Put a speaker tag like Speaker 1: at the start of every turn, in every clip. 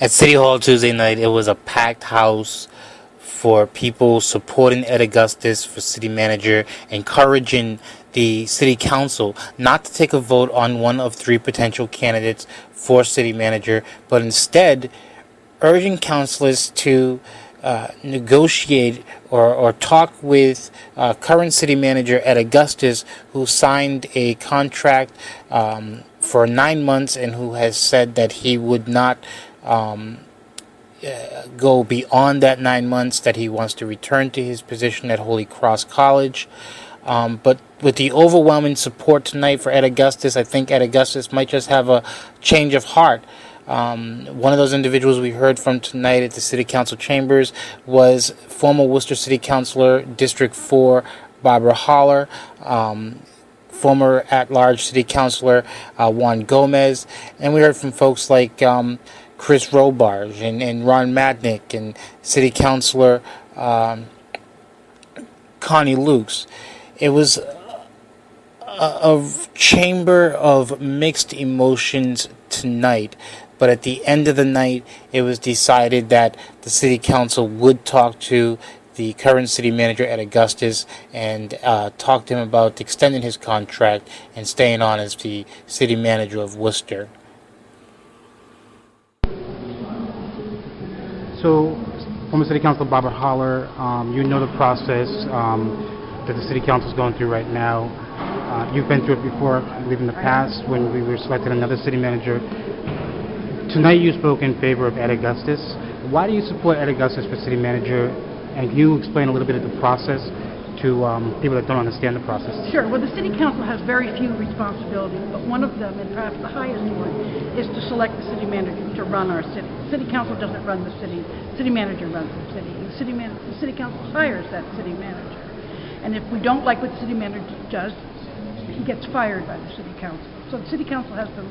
Speaker 1: At City Hall Tuesday night, it was a packed house for people supporting Ed Agustus for city manager, encouraging the city council not to take a vote on one of three potential candidates for city manager, but instead urging councilors to negotiate or talk with current city manager Ed Agustus, who signed a contract for 9 months and who has said that he would not go beyond that 9 months, that he wants to return to his position at Holy Cross College. But with the overwhelming support tonight for Ed Agustus, I think Ed Agustus might just have a change of heart. One of those individuals we heard from tonight at the City Council chambers was former Worcester City Councilor, District 4, Barbara Holler, former at-large City Councilor, Juan Gomez, and we heard from folks like Chris Robarge and Ron Madnick and City Councilor Connie Lukes. It was a chamber of mixed emotions tonight, but at the end of the night, it was decided that the City Council would talk to the current city manager Ed Agustus and talk to him about extending his contract and staying on as the city manager of Worcester.
Speaker 2: So, former City Councilor Barbara Holler, you know the process that the City Council is going through right now. You've been through it before, I believe in the past, when we were selected another city manager. Tonight you spoke in favor of Ed Agustus. Why do you support Ed Agustus for city manager? And can you explain a little bit of the process to people that don't understand the process?
Speaker 3: Sure. Well, the City Council has very few responsibilities, but one of them, and perhaps the highest one, is to select the city manager to run our city. The City Council doesn't run the city. City manager runs the city. The city council hires that city manager. And if we don't like what the city manager does, he gets fired by the City Council. So the City Council has the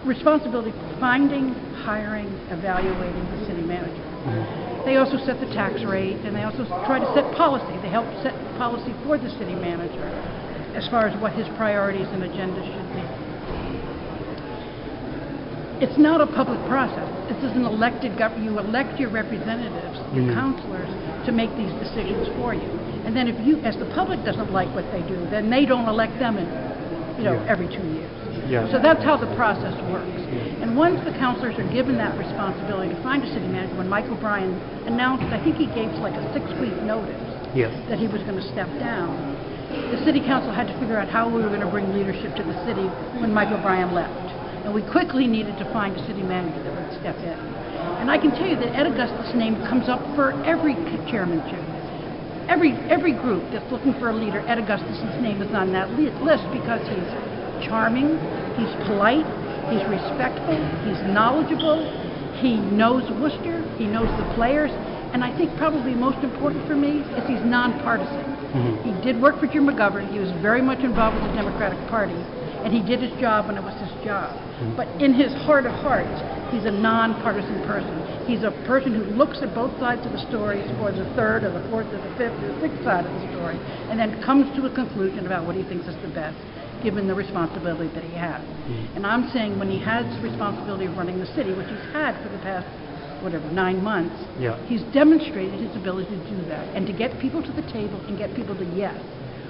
Speaker 3: responsibility for finding, hiring, evaluating the city manager. They also set the tax rate, and they also try to set policy. They help set policy for the city manager as far as what his priorities and agenda should be. It's not a public process. This is an elected government. You elect your representatives, your councilors, to make these decisions for you. And then if you, as the public doesn't like what they do, then they don't elect them in, every 2 years.
Speaker 2: Yeah.
Speaker 3: So that's how the process works. And once the councilors are given that responsibility to find a city manager, when Mike O'Brien announced, I think he gave like a 6-week notice that he was going to step down, the City Council had to figure out how we were going to bring leadership to the city when Mike O'Brien left. And we quickly needed to find a city manager that would step in. And I can tell you that Ed Agustus' name comes up for every chairmanship. Every group that's looking for a leader, Ed Agustus' name is on that list because he's charming, he's polite, he's respectful, he's knowledgeable, he knows Worcester, he knows the players, and I think probably most important for me is he's nonpartisan. He did work for Jim McGovern, he was very much involved with the Democratic Party, and he did his job when it was his job. But in his heart of hearts, he's a nonpartisan person. He's a person who looks at both sides of the stories for the third or the fourth or the fifth or the sixth side of the story, and then comes to a conclusion about what he thinks is the best, given the responsibility that he has. And I'm saying when he has responsibility of running the city, which he's had for the past, 9 months, he's demonstrated his ability to do that and to get people to the table and get people to yes,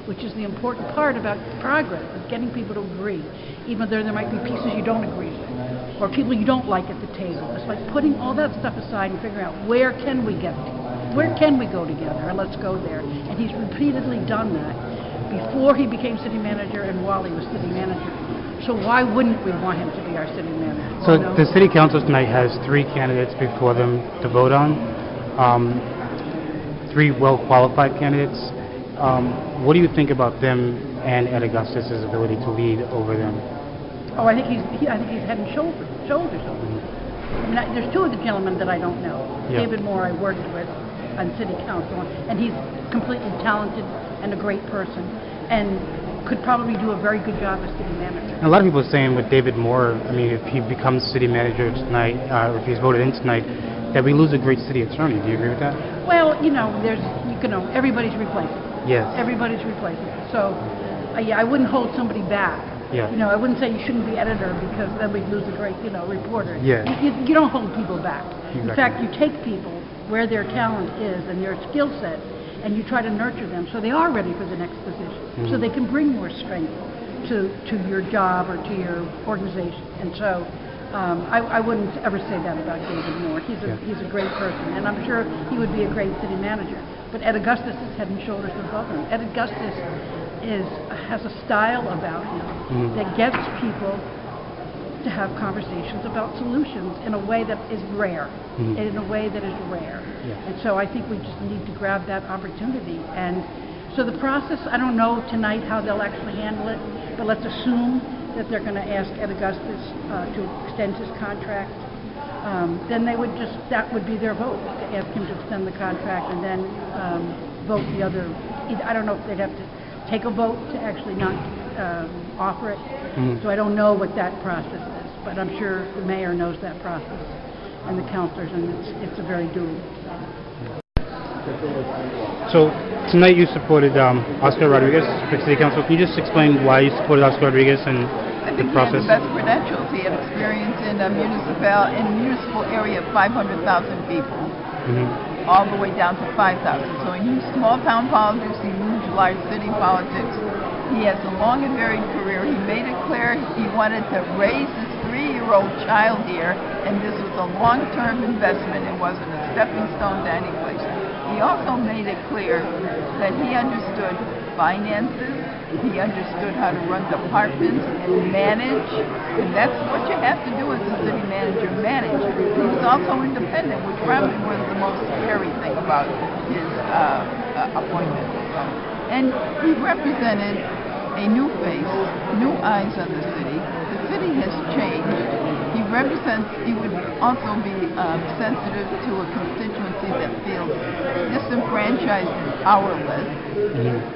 Speaker 3: which is the important part about progress, is getting people to agree, even though there might be pieces you don't agree with, or people you don't like at the table. It's like putting all that stuff aside and figuring out where can we get to, where can we go together, and let's go there. And he's repeatedly done that before he became city manager and while he was city manager. So why wouldn't we want him to be our city manager?
Speaker 2: So the City Council tonight has 3 candidates before them to vote on, 3 well-qualified candidates. What do you think about them and Ed Agustus' ability to lead over them?
Speaker 3: Oh, I think he's head and shoulders over them. I mean, there's 2 of the gentlemen that I don't know. David Moore I worked with on City Council, and he's completely talented and a great person, and could probably do a very good job as city manager.
Speaker 2: And a lot of people are saying with David Moore, I mean, if he becomes city manager tonight, or if he's voted in tonight, that we lose a great city attorney. Do you agree with that?
Speaker 3: Well, everybody's replaceable.
Speaker 2: Yes.
Speaker 3: Everybody's replaceable. So, I wouldn't hold somebody back
Speaker 2: Yeah.
Speaker 3: You know, I wouldn't say you shouldn't be editor because then we'd lose a great, you know, reporter.
Speaker 2: Yeah.
Speaker 3: You don't hold people back.
Speaker 2: Exactly.
Speaker 3: In fact, you take people where their talent is and their skill set, and you try to nurture them so they are ready for the next position, so they can bring more strength to your job or to your organization. And so I wouldn't ever say that about David Moore. He's a great person, and I'm sure he would be a great city manager. But Ed Agustus is head and shoulders above him. Ed Agustus has a style about him that gets people to have conversations about solutions in a way that is rare. And so I think we just need to grab that opportunity. And so the process, I don't know tonight how they'll actually handle it, but let's assume that they're going to ask Ed Agustus to extend his contract. Then they would that would be their vote, to ask him to extend the contract and then vote the other. I don't know if they'd have to take a vote to actually not offer it. So I don't know what that process is, but I'm sure the mayor knows that process and the councilors, and it's a very doable.
Speaker 2: So tonight you supported Oscar Rodriguez for City Council. Can you just explain why you supported Oscar Rodriguez and the process?
Speaker 4: He has the best credentials. He had experience in a municipal area of 500,000 people, all the way down to 5,000. So he knew small town politics. He moved large city politics. He has a long and varied career. He made it clear he wanted to raise his 3-year-old child here, and this was a long-term investment. It wasn't a stepping stone to any place. He also made it clear that he understood finances, he understood how to run departments and manage, and that's what you have to do as a city manager, manage. He was also independent, which probably was the most scary thing about his appointment. And he represented a new face, new eyes on the city. The city has changed. He would also be sensitive to a constituency that feels disenfranchised and powerless.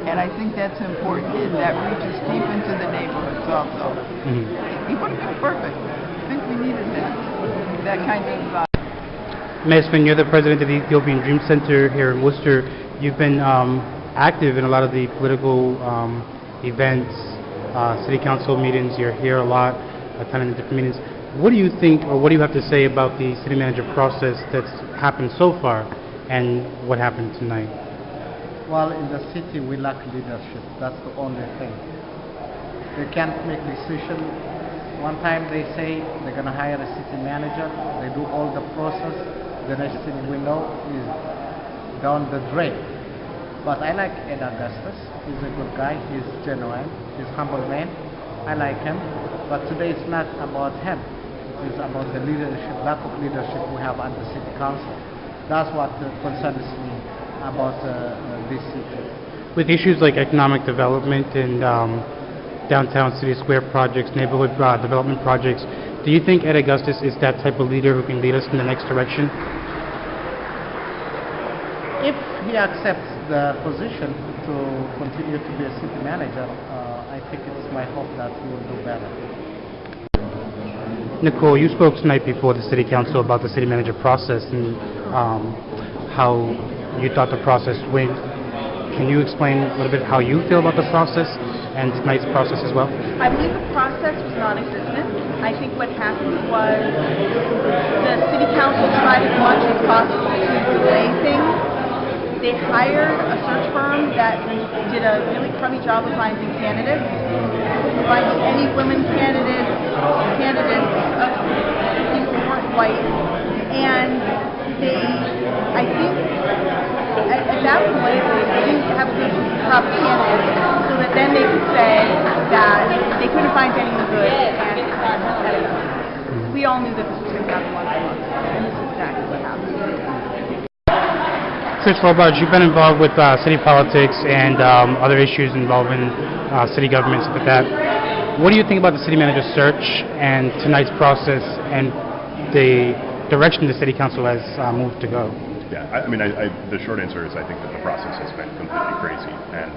Speaker 4: And I think that's important, and that reaches deep into the neighborhoods also. He would have been perfect. I think we needed that kind of...
Speaker 2: Ms. Finn, you're the president of the Ethiopian Dream Center here in Worcester. You've been active in a lot of the political events, city council meetings. You're here a lot, attending the different meetings. What do you think, or what do you have to say about the city manager process that's happened so far and what happened tonight?
Speaker 5: Well, in the city we lack leadership. That's the only thing. They can't make decisions. One time they say they're going to hire a city manager. They do all the process. The next thing we know is down the drain. But I like Ed Agustus. He's a good guy. He's genuine. He's a humble man. I like him. But today it's not about him. It's about the leadership, lack of leadership we have at the city council. That's what concerns me about this city.
Speaker 2: With issues like economic development and downtown city square projects, neighborhood development projects, do you think Ed Agustus is that type of leader who can lead us in the next direction?
Speaker 5: If he accepts the position to continue to be a city manager, I think it's my hope that he will do better.
Speaker 2: Nicole, you spoke tonight before the City Council about the city manager process and how you thought the process went. Can you explain a little bit how you feel about the process and tonight's process as well?
Speaker 6: I believe the process was non-existent. I think what happened was the City Council tried as much as possible to delay things. They hired a search firm that did a really crummy job of finding candidates. Finding any women candidates people who weren't white, and I think at that point they didn't have a good proper candidate, so that then they could say that they couldn't find anyone good and we all knew that this was going to happen once a month, and this is exactly what happened.
Speaker 2: Chris Robards, you've been involved with city politics and other issues involving city government, stuff like that. What do you think about the city manager search and tonight's process and the direction the city council has moved to go?
Speaker 7: Yeah, I mean, the short answer is I think that the process has been completely crazy, and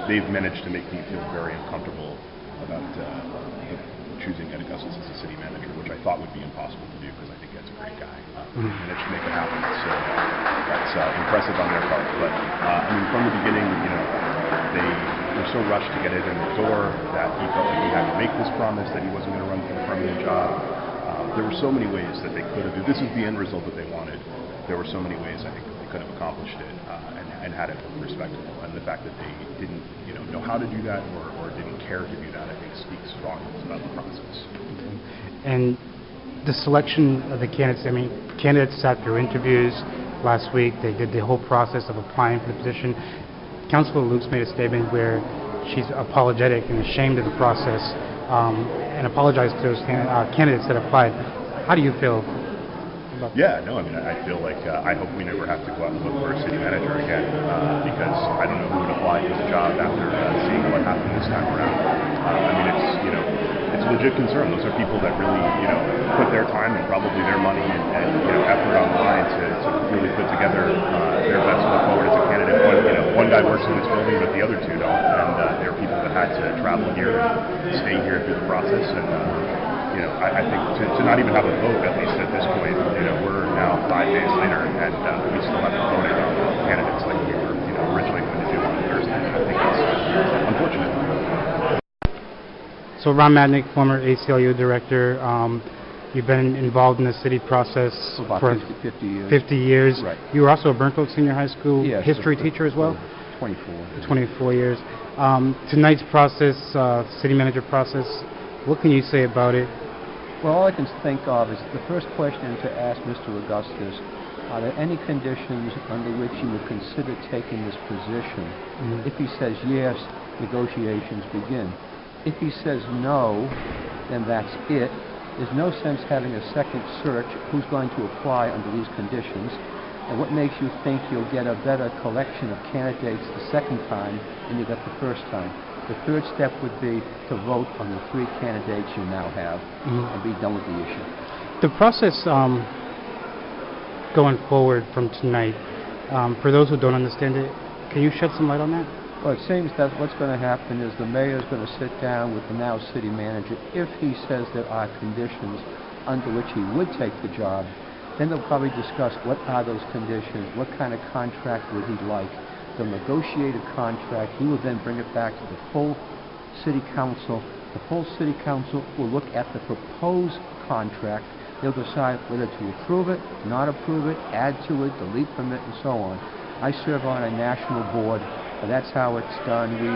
Speaker 7: they've managed to make me feel very uncomfortable about choosing Ed Agustus as a city manager, which I thought would be impossible to do because I think Ed's a great guy. Managed to make it happen, so that's impressive on their part. But I mean, from the beginning, they were so rushed to get it in the door that he felt like he had to make this promise that he wasn't going to run for the permanent job. There were so many ways that they could have. If this is the end result that they wanted, there were so many ways I think that they could have accomplished it and had it respectable. And the fact that they didn't, know how to do that or didn't care to do that, I think speaks volumes about the process.
Speaker 2: And the selection of the candidates, candidates sat through interviews last week. They did the whole process of applying for the position. Councilor Lukes made a statement where she's apologetic and ashamed of the process and apologized to those candidates that applied. How do you feel?
Speaker 7: Yeah, no, I feel like I hope we never have to go out and look for a city manager again because I don't know who would apply for the job after seeing what happened this time around. It's a legit concern. Those are people that really, put their time and probably their money and effort on the line to really put together their best foot forward as a candidate. One guy works in this building, but the other two don't. And there are people that had to travel here and stay here through the process. And I think to not even have a vote, at least at this point, we're now 5 days later, and we still haven't voted on candidates like we were, originally going to do on Thursday. And I think it's unfortunate.
Speaker 2: So Ron Madnick, former ACLU director, you've been involved in the city process for
Speaker 8: 50 years.
Speaker 2: 50 years.
Speaker 8: Right.
Speaker 2: You were also a Burnfield Senior High School history
Speaker 8: for
Speaker 2: teacher as well?
Speaker 8: 24.
Speaker 2: 24 years. Tonight's process, city manager process, what can you say about it?
Speaker 8: Well, all I can think of is the first question to ask Mr. Agustus, are there any conditions under which you would consider taking this position?
Speaker 2: Mm-hmm.
Speaker 8: If he says yes, negotiations begin. If he says no, then that's it. There's no sense having a second search. Who's going to apply under these conditions? And what makes you think you'll get a better collection of candidates the second time than you got the first time? The third step would be to vote on the 3 candidates you now have and be done with the issue.
Speaker 2: The process going forward from tonight, for those who don't understand it, can you shed some light on that?
Speaker 8: Well, it seems that what's going to happen is the mayor is going to sit down with the now city manager. If he says there are conditions under which he would take the job, then they'll probably discuss what are those conditions, what kind of contract would he like. They'll negotiate a contract. He will then bring it back to the full city council. The full city council will look at the proposed contract. They'll decide whether to approve it, not approve it, add to it, delete from it, and so on. I serve on a national board. That's how it's done. We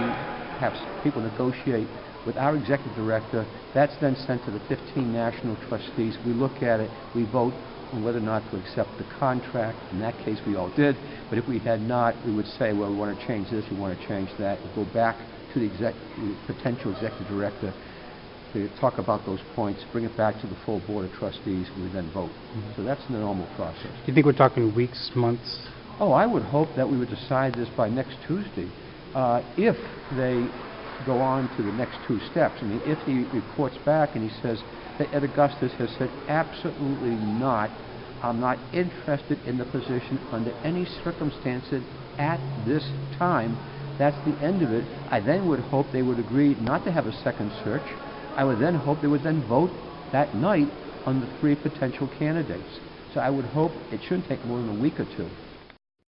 Speaker 8: have people negotiate with our executive director. That's then sent to the 15 national trustees. We look at it. We vote on whether or not to accept the contract. In that case, we all did. But if we had not, we would say, well, we want to change this, we want to change that. We'll go back to the potential executive director to talk about those points, bring it back to the full board of trustees, we then vote. So that's the normal process.
Speaker 2: Do you think we're talking weeks, months?
Speaker 8: Oh, I would hope that we would decide this by next Tuesday. If they go on to the next 2 steps, if he reports back and he says that Ed Agustus has said absolutely not, I'm not interested in the position under any circumstances at this time, that's the end of it. I then would hope they would agree not to have a second search. I would then hope they would then vote that night on the 3 potential candidates. So I would hope it shouldn't take more than a week or 2.